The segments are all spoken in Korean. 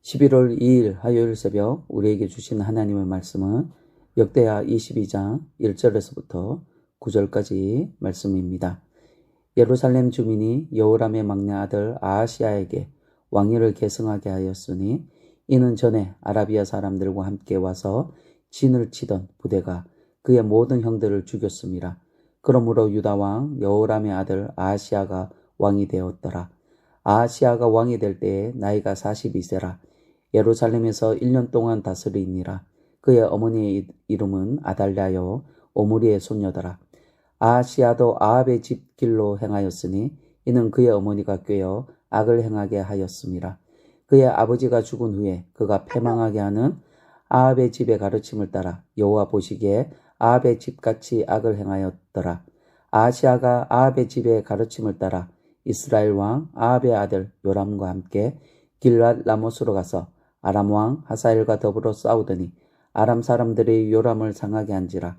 11월 2일 화요일 새벽 우리에게 주신 하나님의 말씀은 역대하 22장 1절에서부터 9절까지 말씀입니다. 예루살렘 주민이 여호람의 막내 아들 아하시야에게 왕위를 계승하게 하였으니 이는 전에 아라비아 사람들과 함께 와서 진을 치던 부대가 그의 모든 형들을 죽였습니다. 그러므로 유다 왕 여호람의 아들 아하시야가 왕이 되었더라. 아하시야가 왕이 될 때에 나이가 42세라. 예루살렘에서 1년 동안 다스리니라. 그의 어머니의 이름은 아달랴요 오므리의 손녀더라. 아하시야도 아합의 집 길로 행하였으니 이는 그의 어머니가 꾀어 악을 행하게 하였음이라. 그의 아버지가 죽은 후에 그가 패망하게 하는 아합의 집의 가르침을 따라 여호와 보시기에 아합의 집같이 악을 행하였더라. 아하시야가 아합의 집의 가르침을 따라 이스라엘 왕 아합의 아들 요람과 함께 길랏 라못으로 가서 아람 왕 하사엘과 더불어 싸우더니 아람 사람들이 요람을 상하게 한지라.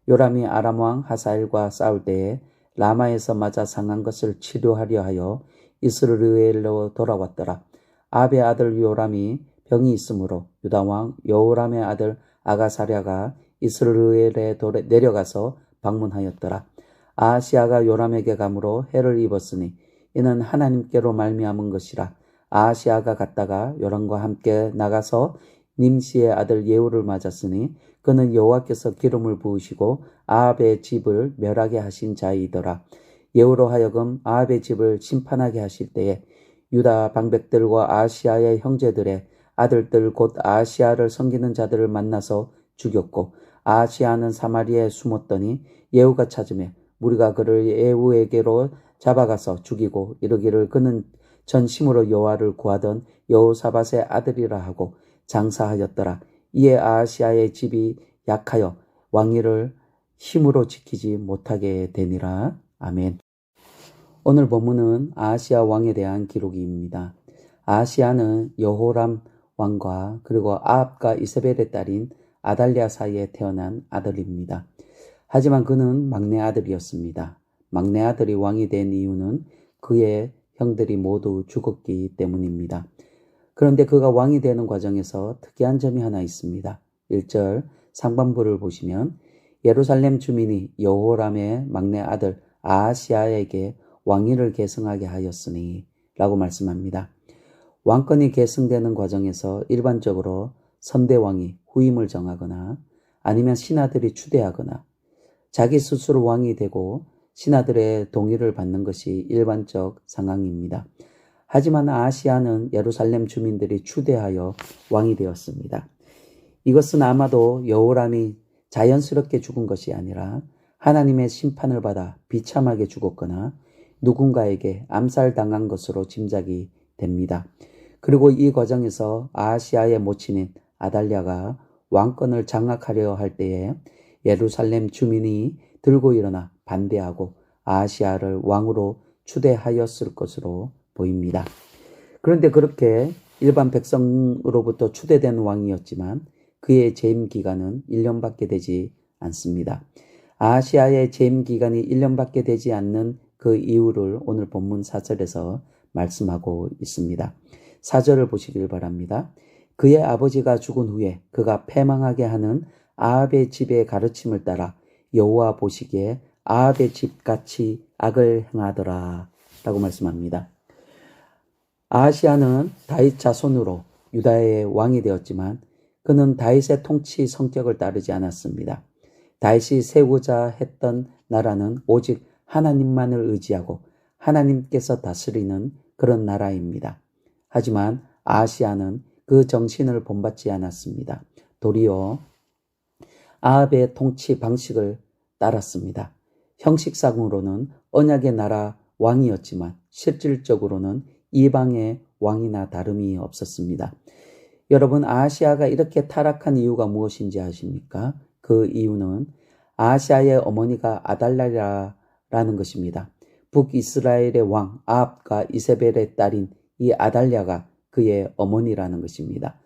요람이 아람 왕 하사엘과 싸울 때에 라마에서 맞아 상한 것을 치료하려 하여 이스라엘로 돌아왔더라. 아합의 아들 요람이 병이 있으므로 유다 왕 여호람의 아들 아가사랴가 이스라엘에 내려가서 방문하였더라. 아하시야가 요람에게 감으로 해를 입었으니 이는 하나님께로 말미암은 것이라. 아하시야가 갔다가 요람과 함께 나가서 님시의 아들 예후를 맞았으니 그는 여호와께서 기름을 부으시고 아합의 집을 멸하게 하신 자이더라. 예후로 하여금 아합의 집을 심판하게 하실 때에 유다 방백들과 아하시야의 형제들의 아들들 곧 아하시야를 섬기는 자들을 만나서 죽였고 아하시야는 사마리아에 숨었더니 예후가 찾으며 무리가 그를 예후에게로 잡아가서 죽이고 이르기를 그는 전심으로 여호와를 구하던 여호사밧의 아들이라 하고 장사하였더라. 이에 아하시야의 집이 약하여 왕위를 힘으로 지키지 못하게 되니라. 아멘. 오늘 본문은 아하시야 왕에 대한 기록입니다. 아하시야는 여호람 왕과 그리고 아합과 이세벨의 딸인 아달랴 사이에 태어난 아들입니다. 하지만 그는 막내 아들이었습니다. 막내 아들이 왕이 된 이유는 그의 형들이 모두 죽었기 때문입니다. 그런데 그가 왕이 되는 과정에서 특이한 점이 하나 있습니다. 1절 상반부를 보시면 예루살렘 주민이 여호람의 막내 아들 아하시야에게 왕위를 계승하게 하였으니 라고 말씀합니다. 왕권이 계승되는 과정에서 일반적으로 선대왕이 후임을 정하거나 아니면 신하들이 추대하거나 자기 스스로 왕이 되고 신하들의 동의를 받는 것이 일반적 상황입니다. 하지만 아하시야는 예루살렘 주민들이 추대하여 왕이 되었습니다. 이것은 아마도 여호람이 자연스럽게 죽은 것이 아니라 하나님의 심판을 받아 비참하게 죽었거나 누군가에게 암살당한 것으로 짐작이 됩니다. 그리고 이 과정에서 아하시야의 모친인 아달랴가 왕권을 장악하려 할 때에 예루살렘 주민이 들고 일어나 반대하고 아하시야를 왕으로 추대하였을 것으로 보입니다. 그런데 그렇게 일반 백성으로부터 추대된 왕이었지만 그의 재임 기간은 1년밖에 되지 않습니다. 아하시야의 재임 기간이 1년밖에 되지 않는 그 이유를 오늘 본문 4절에서 말씀하고 있습니다. 4절을 보시길 바랍니다. 그의 아버지가 죽은 후에 그가 패망하게 하는 아합의 집의 가르침을 따라 여호와 보시기에 아합의 집같이 악을 행하더라 라고 말씀합니다. 아하시야는 다윗 자손으로 유다의 왕이 되었지만 그는 다윗의 통치 성격을 따르지 않았습니다. 다윗이 세우고자 했던 나라는 오직 하나님만을 의지하고 하나님께서 다스리는 그런 나라입니다. 하지만 아하시야는 그 정신을 본받지 않았습니다. 도리어 아합의 통치 방식을 따랐습니다. 형식상으로는 언약의 나라 왕이었지만 실질적으로는 이방의 왕이나 다름이 없었습니다. 여러분, 아하시야가 이렇게 타락한 이유가 무엇인지 아십니까? 그 이유는 아하시야의 어머니가 아달랴라는 것입니다. 북이스라엘의 왕 아합과 이세벨의 딸인 이 아달랴가 그의 어머니라는 것입니다.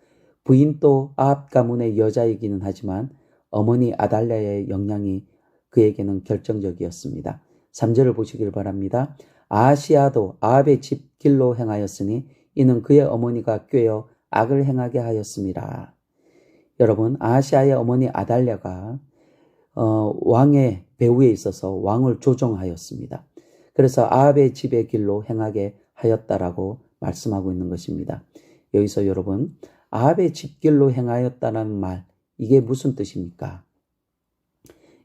부인도 아합 가문의 여자이기는 하지만 어머니 아달랴의 영향이 그에게는 결정적이었습니다. 3절을 보시길 바랍니다. 아하시야도 아합의 집 길로 행하였으니 이는 그의 어머니가 꾀어 악을 행하게 하였습니다. 여러분, 아하시아의 어머니 아달랴가 왕의 배후에 있어서 왕을 조종하였습니다. 그래서 아합의 집의 길로 행하게 하였다라고 말씀하고 있는 것입니다. 여기서 여러분, 아합의 집길로 행하였다는 말, 이게 무슨 뜻입니까?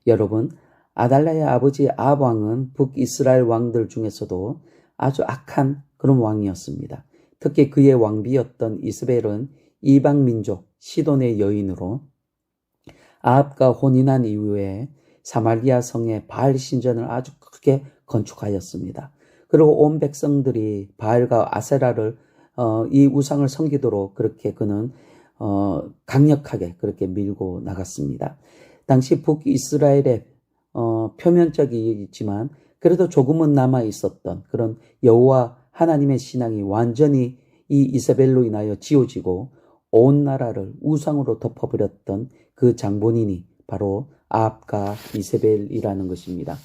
여러분, 아달랴의 아버지 아합 왕은 북이스라엘 왕들 중에서도 아주 악한 그런 왕이었습니다. 특히 그의 왕비였던 이스벨은 이방 민족 시돈의 여인으로 아합과 혼인한 이후에 사마리아 성에 바알 신전을 아주 크게 건축하였습니다. 그리고 온 백성들이 바알과 아세라를 이 우상을 섬기도록 그렇게 그는 강력하게 그렇게 밀고 나갔습니다. 당시 북이스라엘의 표면적이지만 그래도 조금은 남아 있었던 그런 여호와 하나님의 신앙이 완전히 이 이세벨로 인하여 지워지고 온 나라를 우상으로 덮어버렸던 그 장본인이 바로 아합과 이세벨이라는 것입니다.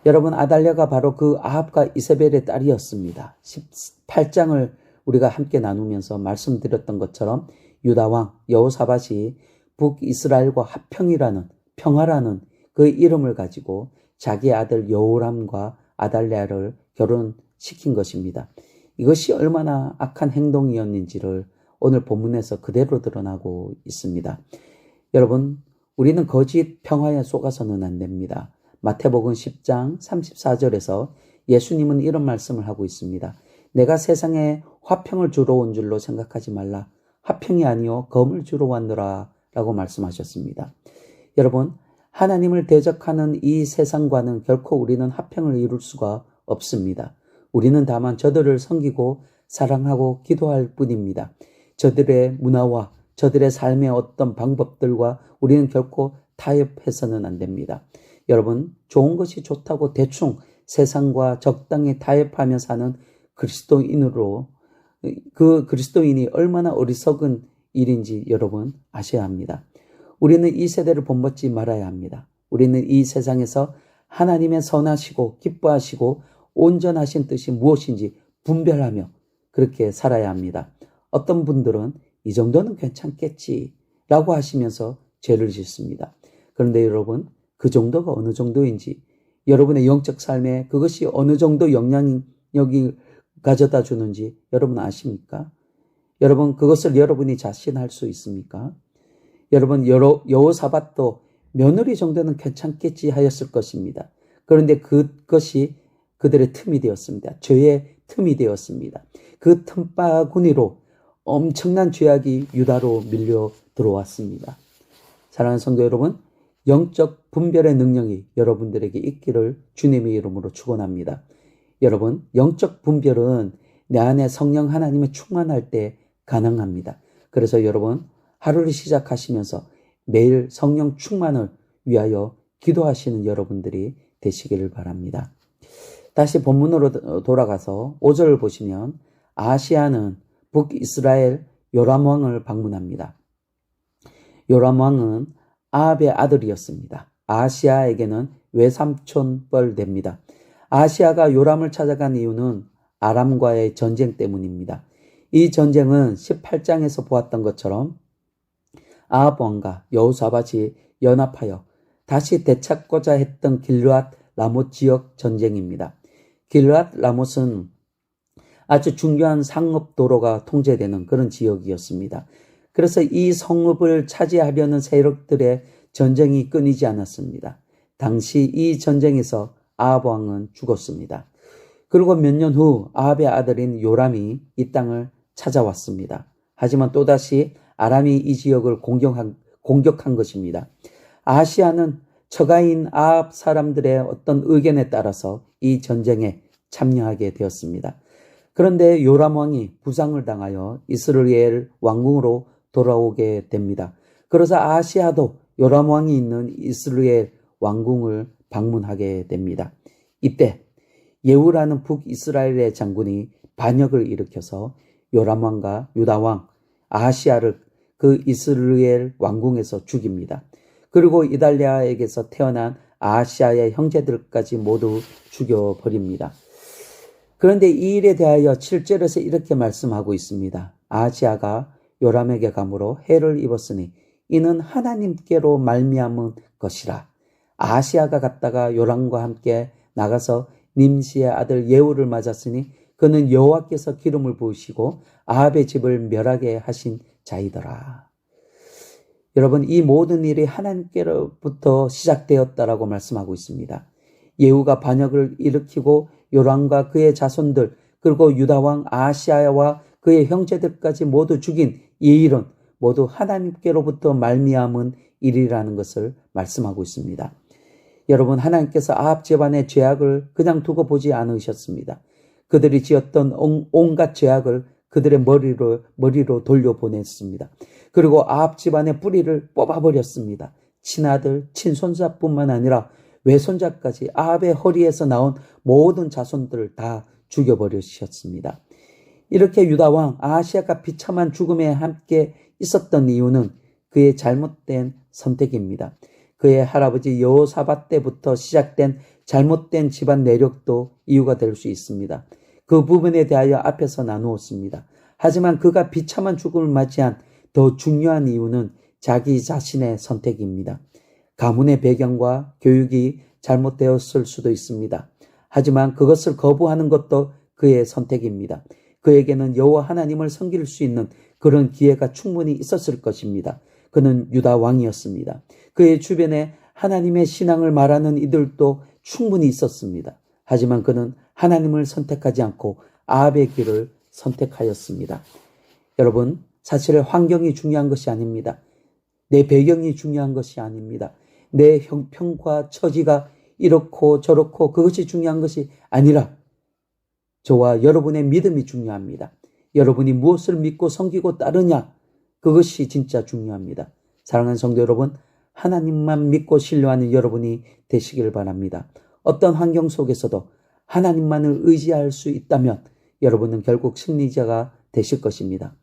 여러분, 아달랴가 바로 그 아합과 이세벨의 딸이었습니다. 18장을 우리가 함께 나누면서 말씀드렸던 것처럼 유다왕 여호사밧이 북이스라엘과 화평이라는 평화라는 그 이름을 가지고 자기 아들 여호람과 아달랴를 결혼시킨 것입니다. 이것이 얼마나 악한 행동이었는지를 오늘 본문에서 그대로 드러나고 있습니다. 여러분, 우리는 거짓 평화에 속아서는 안 됩니다. 마태복음 10장 34절에서 예수님은 이런 말씀을 하고 있습니다. 내가 세상에 화평을 주러 온 줄로 생각하지 말라. 화평이 아니요 검을 주러 왔노라 라고 말씀하셨습니다. 여러분, 하나님을 대적하는 이 세상과는 결코 우리는 화평을 이룰 수가 없습니다. 우리는 다만 저들을 섬기고 사랑하고 기도할 뿐입니다. 저들의 문화와 저들의 삶의 어떤 방법들과 우리는 결코 타협해서는 안 됩니다. 여러분, 좋은 것이 좋다고 대충 세상과 적당히 타협하며 사는 그리스도인으로 그 그리스도인이 얼마나 어리석은 일인지 여러분 아셔야 합니다. 우리는 이 세대를 본받지 말아야 합니다. 우리는 이 세상에서 하나님의 선하시고 기뻐하시고 온전하신 뜻이 무엇인지 분별하며 그렇게 살아야 합니다. 어떤 분들은 이 정도는 괜찮겠지라고 하시면서 죄를 짓습니다. 그런데 여러분, 그 정도가 어느 정도인지, 여러분의 영적 삶에 그것이 어느 정도 영향력이 가져다 주는지 여러분 아십니까? 여러분, 그것을 여러분이 자신할 수 있습니까? 여러분, 여호사밧도 며느리 정도는 괜찮겠지 하였을 것입니다. 그런데 그것이 그들의 틈이 되었습니다. 죄의 틈이 되었습니다. 그 틈바구니로 엄청난 죄악이 유다로 밀려 들어왔습니다. 사랑하는 성도 여러분, 영적 분별의 능력이 여러분들에게 있기를 주님의 이름으로 축원합니다. 여러분, 영적 분별은 내 안에 성령 하나님의 충만할 때 가능합니다. 그래서 여러분, 하루를 시작하시면서 매일 성령 충만을 위하여 기도하시는 여러분들이 되시기를 바랍니다. 다시 본문으로 돌아가서 5절을 보시면 아하시아는 북이스라엘 요람 왕을 방문합니다. 요람 왕은 아합의 아들이었습니다. 아하시아에게는 외삼촌뻘 됩니다. 아하시아가 요람을 찾아간 이유는 아람과의 전쟁 때문입니다. 이 전쟁은 18장에서 보았던 것처럼 아합 왕과 여호사밧이 연합하여 다시 되찾고자 했던 길르앗 라못 지역 전쟁입니다. 길르앗 라못은 아주 중요한 상업 도로가 통제되는 그런 지역이었습니다. 그래서 이 성읍을 차지하려는 세력들의 전쟁이 끊이지 않았습니다. 당시 이 전쟁에서 아합 왕은 죽었습니다. 그리고 몇 년 후 아합의 아들인 요람이 이 땅을 찾아왔습니다. 하지만 또다시 아람이 이 지역을 공격한 것입니다. 아하시아는 처가인 아합 사람들의 어떤 의견에 따라서 이 전쟁에 참여하게 되었습니다. 그런데 요람 왕이 부상을 당하여 이스라엘 왕궁으로 돌아오게 됩니다. 그러자 아하시아도 요람 왕이 있는 이스라엘 왕궁을 방문하게 됩니다. 이때 예후라는 북이스라엘의 장군이 반역을 일으켜서 요람 왕과 유다 왕 아하시아를 그 이스라엘 왕궁에서 죽입니다. 그리고 이달랴에게서 태어난 아하시아의 형제들까지 모두 죽여버립니다. 그런데 이 일에 대하여 7절에서 이렇게 말씀하고 있습니다. 아하시아가 요람에게 감으로 해를 입었으니 이는 하나님께로 말미암은 것이라. 아하시아가 갔다가 요람과 함께 나가서 님시의 아들 예후를 맞았으니 그는 여호와께서 기름을 부으시고 아합의 집을 멸하게 하신 자이더라. 여러분, 이 모든 일이 하나님께로부터 시작되었다라고 말씀하고 있습니다. 예후가 반역을 일으키고 요람과 그의 자손들 그리고 유다왕 아하시아와 그의 형제들까지 모두 죽인 이 일은 모두 하나님께로부터 말미암은 일이라는 것을 말씀하고 있습니다. 여러분, 하나님께서 아합 집안의 죄악을 그냥 두고 보지 않으셨습니다. 그들이 지었던 온갖 죄악을 그들의 머리로 돌려보냈습니다. 그리고 아합 집안의 뿌리를 뽑아버렸습니다. 친아들, 친손자뿐만 아니라 외손자까지 아합의 허리에서 나온 모든 자손들을 다 죽여버리셨습니다. 이렇게 유다왕 아하시아가 비참한 죽음에 함께 있었던 이유는 그의 잘못된 선택입니다. 그의 할아버지 여호사밧 때부터 시작된 잘못된 집안 내력도 이유가 될 수 있습니다. 그 부분에 대하여 앞에서 나누었습니다. 하지만 그가 비참한 죽음을 맞이한 더 중요한 이유는 자기 자신의 선택입니다. 가문의 배경과 교육이 잘못되었을 수도 있습니다. 하지만 그것을 거부하는 것도 그의 선택입니다. 그에게는 여호와 하나님을 섬길 수 있는 그런 기회가 충분히 있었을 것입니다. 그는 유다 왕이었습니다. 그의 주변에 하나님의 신앙을 말하는 이들도 충분히 있었습니다. 하지만 그는 하나님을 선택하지 않고 아합의 길을 선택하였습니다. 여러분, 사실 환경이 중요한 것이 아닙니다. 내 배경이 중요한 것이 아닙니다. 내 형편과 처지가 이렇고 저렇고 그것이 중요한 것이 아니라 저와 여러분의 믿음이 중요합니다. 여러분이 무엇을 믿고 섬기고 따르냐, 그것이 진짜 중요합니다. 사랑하는 성도 여러분, 하나님만 믿고 신뢰하는 여러분이 되시길 바랍니다. 어떤 환경 속에서도 하나님만을 의지할 수 있다면 여러분은 결국 승리자가 되실 것입니다.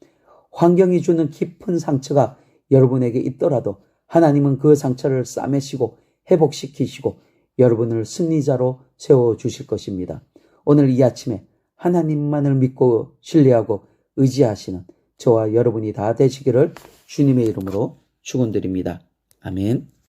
환경이 주는 깊은 상처가 여러분에게 있더라도 하나님은 그 상처를 싸매시고 회복시키시고 여러분을 승리자로 세워주실 것입니다. 오늘 이 아침에 하나님만을 믿고 신뢰하고 의지하시는 저와 여러분이 다 되시기를 주님의 이름으로 축원드립니다. 아멘.